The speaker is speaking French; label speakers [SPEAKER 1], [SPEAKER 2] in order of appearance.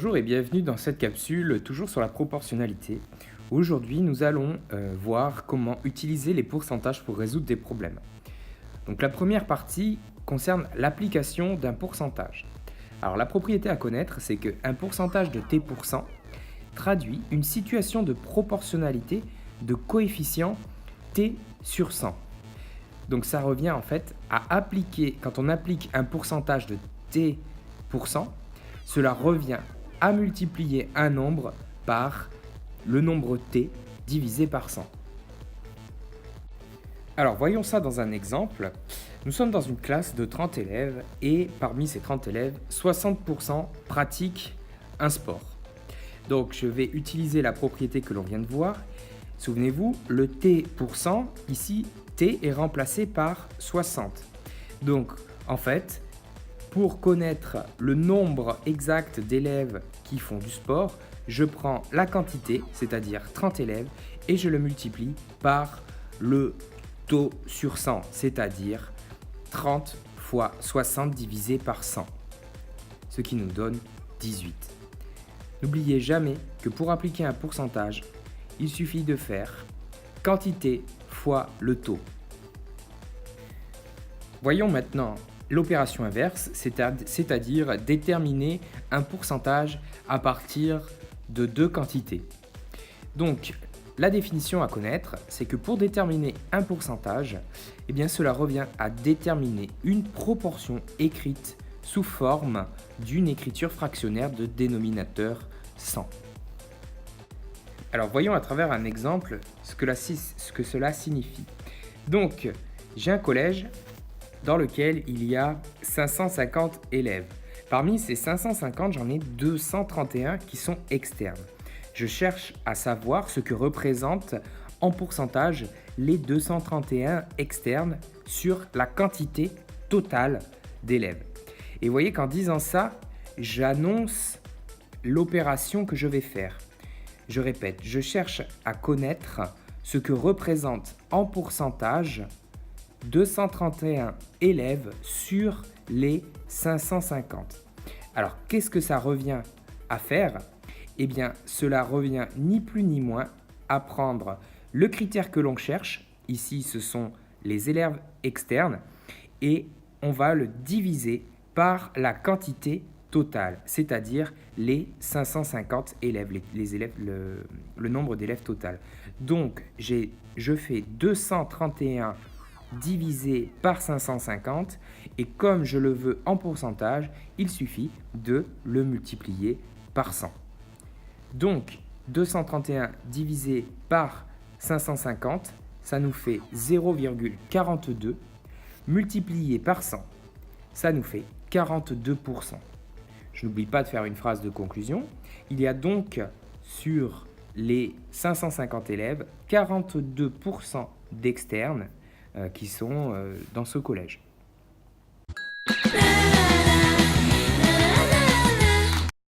[SPEAKER 1] Bonjour et bienvenue dans cette capsule toujours sur la proportionnalité. Aujourd'hui, nous allons voir comment utiliser les pourcentages pour résoudre des problèmes. Donc la première partie concerne l'application d'un pourcentage. Alors la propriété à connaître, c'est qu'un pourcentage de t% traduit une situation de proportionnalité de coefficient t sur 100. Donc ça revient en fait à appliquer, quand on applique un pourcentage de t%, cela revient à multiplier un nombre par le nombre t divisé par 100. Alors voyons ça dans un exemple. Nous sommes dans une classe de 30 élèves et parmi ces 30 élèves, 60% pratiquent un sport. Donc je vais utiliser la propriété que l'on vient de voir. Souvenez-vous, le t%, ici, t est remplacé par 60. Donc en fait, pour connaître le nombre exact d'élèves qui font du sport, je prends la quantité, c'est-à-dire 30 élèves, et je le multiplie par le taux sur 100, c'est-à-dire 30 fois 60 divisé par 100, ce qui nous donne 18. N'oubliez jamais que pour appliquer un pourcentage, il suffit de faire quantité fois le taux. Voyons maintenant l'opération inverse, c'est-à-dire déterminer un pourcentage à partir de deux quantités. Donc, la définition à connaître, c'est que pour déterminer un pourcentage, cela revient à déterminer une proportion écrite sous forme d'une écriture fractionnaire de dénominateur 100. Alors, voyons à travers un exemple ce que cela signifie. Donc, j'ai un collège dans lequel il y a 550 élèves. Parmi ces 550, j'en ai 231 qui sont externes. Je cherche à savoir ce que représentent en pourcentage les 231 externes sur la quantité totale d'élèves. Et vous voyez qu'en disant ça, j'annonce l'opération que je vais faire. Je répète, je cherche à connaître ce que représente en pourcentage 231 élèves sur les 550. Alors, qu'est-ce que ça revient à faire ? Cela revient ni plus ni moins à prendre le critère que l'on cherche, ici ce sont les élèves externes, et on va le diviser par la quantité totale, c'est-à-dire les 550 élèves, le nombre d'élèves total. Donc, je fais 231 divisé par 550 et comme je le veux en pourcentage, il suffit de le multiplier par 100. Donc 231 divisé par 550, ça nous fait 0,42 multiplié par 100, ça nous fait 42%. Je n'oublie pas de faire une phrase de conclusion. Il y a donc sur les 550 élèves 42% d'externes qui sont dans ce collège.